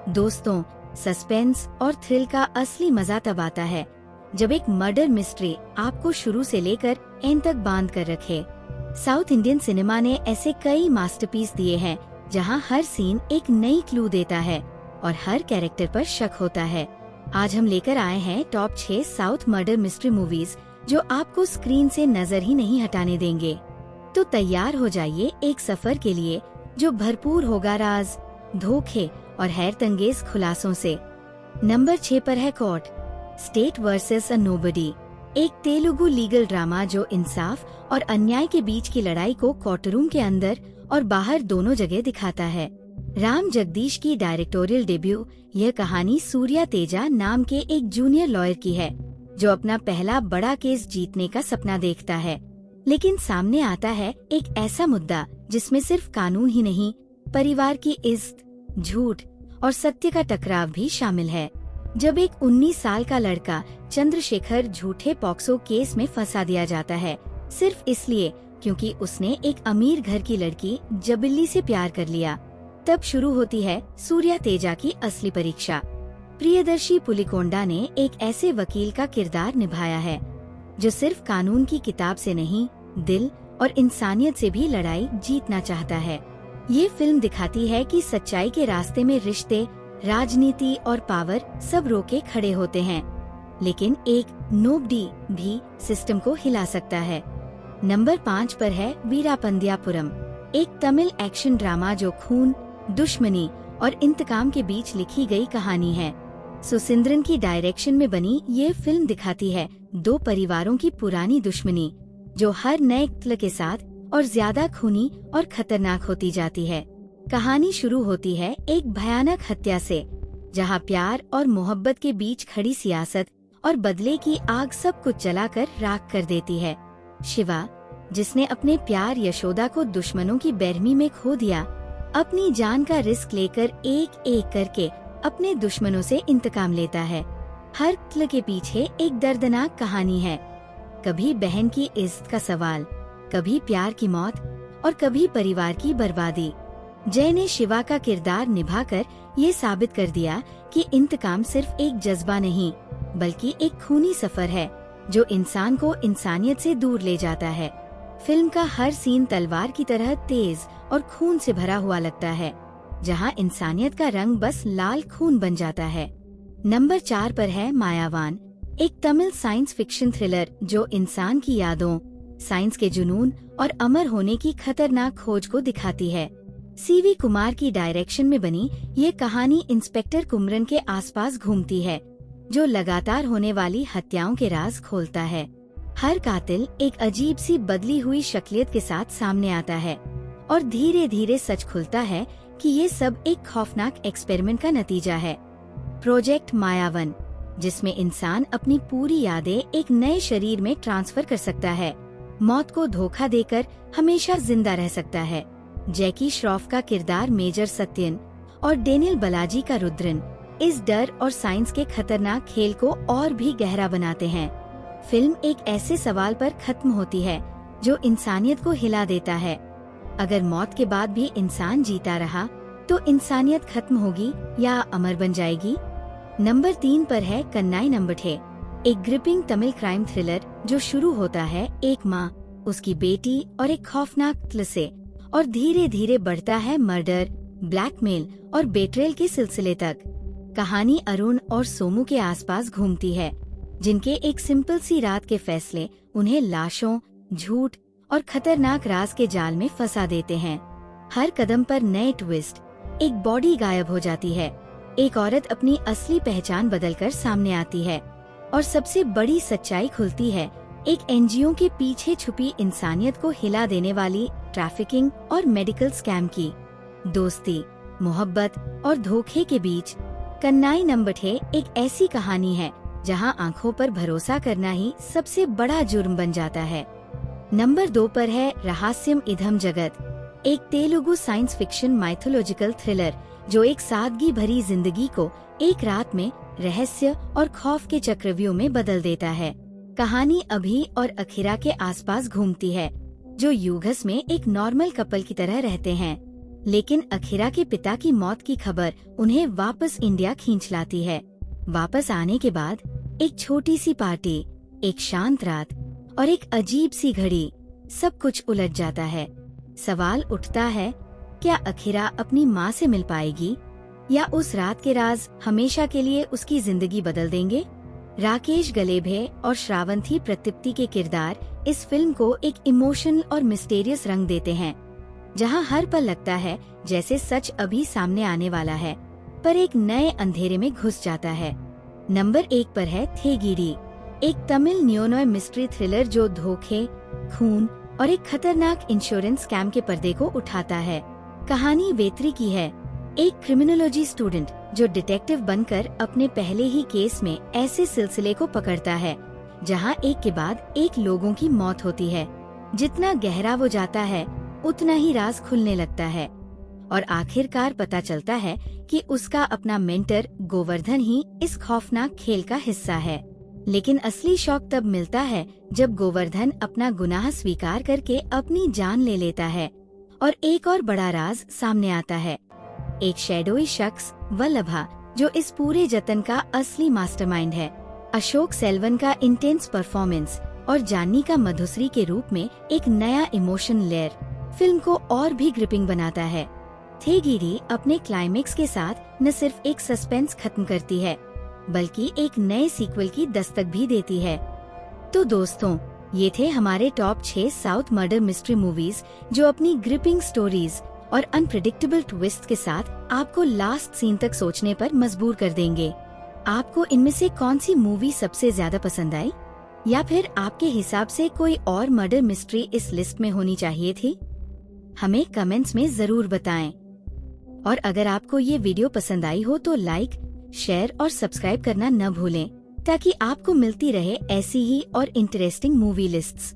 दोस्तों, सस्पेंस और थ्रिल का असली मजा तब आता है जब एक मर्डर मिस्ट्री आपको शुरू से लेकर एंड तक बांध कर रखे। साउथ इंडियन सिनेमा ने ऐसे कई मास्टरपीस दिए हैं जहां हर सीन एक नई क्लू देता है और हर कैरेक्टर पर शक होता है। आज हम लेकर आए हैं top 6 south murder mystery movies जो आपको स्क्रीन से नजर ही नहीं हटाने देंगे। तो तैयार हो जाइए एक सफर के लिए जो भरपूर होगा राज, धोखे और हैरतअंगेज खुलासों से। नंबर 6 पर है कोर्ट, स्टेट वर्सेस अ नोबडी, एक तेलुगु लीगल ड्रामा जो इंसाफ और अन्याय के बीच की लड़ाई को कोर्टरूम के अंदर और बाहर दोनों जगह दिखाता है। राम जगदीश की डायरेक्टोरियल डेब्यू। यह कहानी सूर्या तेजा नाम के एक जूनियर लॉयर की है जो अपना पहला बड़ा केस जीतने का सपना देखता है, लेकिन सामने आता है एक ऐसा मुद्दा जिसमें सिर्फ कानून ही नहीं, परिवार की इज्जत, झूठ और सत्य का टकराव भी शामिल है। जब एक 19 साल का लड़का चंद्रशेखर झूठे पॉक्सो केस में फंसा दिया जाता है सिर्फ इसलिए क्योंकि उसने एक अमीर घर की लड़की जबिल्ली से प्यार कर लिया, तब शुरू होती है सूर्या तेजा की असली परीक्षा। प्रियदर्शी पुलिकोंडा ने एक ऐसे वकील का किरदार निभाया है जो सिर्फ कानून की किताब से नहीं, दिल और इंसानियत से भी लड़ाई जीतना चाहता है। ये फिल्म दिखाती है कि सच्चाई के रास्ते में रिश्ते, राजनीति और पावर सब रोके खड़े होते हैं, लेकिन एक नोबडी भी सिस्टम को हिला सकता है। नंबर 5 पर है वीरापंद्यापुरम, एक तमिल एक्शन ड्रामा जो खून, दुश्मनी और इंतकाम के बीच लिखी गई कहानी है। सुसिंद्रन की डायरेक्शन में बनी ये फिल्म दिखाती है दो परिवारों की पुरानी दुश्मनी जो हर नए कत्ल के साथ और ज्यादा खूनी और खतरनाक होती जाती है। कहानी शुरू होती है एक भयानक हत्या से, जहां प्यार और मोहब्बत के बीच खड़ी सियासत और बदले की आग सब कुछ जलाकर राख कर देती है। शिवा, जिसने अपने प्यार यशोदा को दुश्मनों की बेरहमी में खो दिया, अपनी जान का रिस्क लेकर एक एक करके अपने दुश्मनों से इंतकाम लेता है। हर कत्ल के पीछे एक दर्दनाक कहानी है, कभी बहन की इज्जत का सवाल, कभी प्यार की मौत और कभी परिवार की बर्बादी। जय ने शिवा का किरदार निभाकर ये साबित कर दिया कि इंतकाम सिर्फ एक जज्बा नहीं बल्कि एक खूनी सफर है जो इंसान को इंसानियत से दूर ले जाता है। फिल्म का हर सीन तलवार की तरह तेज और खून से भरा हुआ लगता है, जहां इंसानियत का रंग बस लाल खून बन जाता है। नंबर 4 पर है मायावान, एक तमिल साइंस फिक्शन थ्रिलर जो इंसान की यादों, साइंस के जुनून और अमर होने की खतरनाक खोज को दिखाती है। सीवी कुमार की डायरेक्शन में बनी ये कहानी इंस्पेक्टर कुमरन के आसपास घूमती है जो लगातार होने वाली हत्याओं के राज खोलता है। हर कातिल एक अजीब सी बदली हुई शक्लियत के साथ सामने आता है और धीरे धीरे सच खुलता है कि ये सब एक खौफनाक एक्सपेरिमेंट का नतीजा है। प्रोजेक्ट मायावन, जिसमें इंसान अपनी पूरी यादें एक नए शरीर में ट्रांसफर कर सकता है, मौत को धोखा देकर हमेशा जिंदा रह सकता है। जैकी श्रॉफ का किरदार मेजर सत्यन और डेनियल बालाजी का रुद्रन इस डर और साइंस के खतरनाक खेल को और भी गहरा बनाते हैं। फिल्म एक ऐसे सवाल पर खत्म होती है जो इंसानियत को हिला देता है। अगर मौत के बाद भी इंसान जीता रहा तो इंसानियत खत्म होगी या अमर बन जाएगी? नंबर 3 पर है कन्नाई नंबठे, एक ग्रिपिंग तमिल क्राइम थ्रिलर जो शुरू होता है एक माँ, उसकी बेटी और एक खौफनाक कत्ल से और धीरे धीरे बढ़ता है मर्डर, ब्लैकमेल और बेट्रेल के सिलसिले तक। कहानी अरुण और सोमू के आसपास घूमती है, जिनके एक सिंपल सी रात के फैसले उन्हें लाशों, झूठ और खतरनाक राज के जाल में फंसा देते हैं। हर कदम पर नए ट्विस्ट, एक बॉडी गायब हो जाती है, एक औरत अपनी असली पहचान बदलकर सामने आती है और सबसे बड़ी सच्चाई खुलती है एक एनजीओ के पीछे छुपी इंसानियत को हिला देने वाली ट्रैफिकिंग और मेडिकल स्कैम की। दोस्ती, मोहब्बत और धोखे के बीच कन्नाई नंबठे एक ऐसी कहानी है जहां आंखों पर भरोसा करना ही सबसे बड़ा जुर्म बन जाता है। नंबर 2 पर है रहस्यम इधम जगत, एक Telugu science fiction mythological thriller जो एक सादगी भरी जिंदगी को एक रात में रहस्य और खौफ के चक्रव्यूह में बदल देता है। कहानी अभी और अखिरा के आसपास घूमती है जो यूगस में एक नॉर्मल कपल की तरह रहते हैं, लेकिन अखिरा के पिता की मौत की खबर उन्हें वापस इंडिया खींच लाती है। वापस आने के बाद एक छोटी सी पार्टी, एक शांत रात और एक अजीब सी घड़ी, सब कुछ उलट जाता है। सवाल उठता है, क्या अखिरा अपनी माँ से मिल पाएगी या उस रात के राज हमेशा के लिए उसकी जिंदगी बदल देंगे? राकेश गलेभे और श्रावंती प्रतिप्ति के किरदार इस फिल्म को एक इमोशनल और मिस्टीरियस रंग देते हैं, जहां हर पल लगता है जैसे सच अभी सामने आने वाला है, पर एक नए अंधेरे में घुस जाता है। नंबर 1 पर है थेगिडी, एक तमिल न्योनॉय मिस्ट्री थ्रिलर जो धोखे, खून और एक खतरनाक इंश्योरेंस स्कैम के पर्दे को उठाता है। कहानी वेत्री की है, एक क्रिमिनोलॉजी स्टूडेंट जो डिटेक्टिव बनकर अपने पहले ही केस में ऐसे सिलसिले को पकड़ता है जहां एक के बाद एक लोगों की मौत होती है। जितना गहरा वो जाता है उतना ही राज खुलने लगता है और आखिरकार पता चलता है कि उसका अपना मेंटर गोवर्धन ही इस खौफनाक खेल का हिस्सा है। लेकिन असली शौक तब मिलता है जब गोवर्धन अपना गुनाह स्वीकार करके अपनी जान ले लेता है और एक और बड़ा राज सामने आता है। एक शैडोई शख्स वल्लभा जो इस पूरे जतन का असली मास्टरमाइंड है। अशोक सेल्वन का इंटेंस परफॉर्मेंस और जान्नी का मधुश्री के रूप में एक नया इमोशन लेयर फिल्म को और भी ग्रिपिंग बनाता है। थेगिडी अपने क्लाइमेक्स के साथ न सिर्फ एक सस्पेंस खत्म करती है बल्कि एक नए सीक्वल की दस्तक भी देती है। तो दोस्तों, ये थे हमारे top 6 south murder mystery movies जो अपनी ग्रिपिंग स्टोरीज और अनप्रेडिक्टेबल ट्विस्ट के साथ आपको लास्ट सीन तक सोचने पर मजबूर कर देंगे। आपको इनमें से कौन सी मूवी सबसे ज्यादा पसंद आई, या फिर आपके हिसाब से कोई और मर्डर मिस्ट्री इस लिस्ट में होनी चाहिए थी? हमें कमेंट्स में जरूर बताएं। और अगर आपको ये वीडियो पसंद आई हो तो लाइक, शेयर और सब्सक्राइब करना न भूलें, ताकि आपको मिलती रहे ऐसी ही और इंटरेस्टिंग मूवी लिस्ट्स।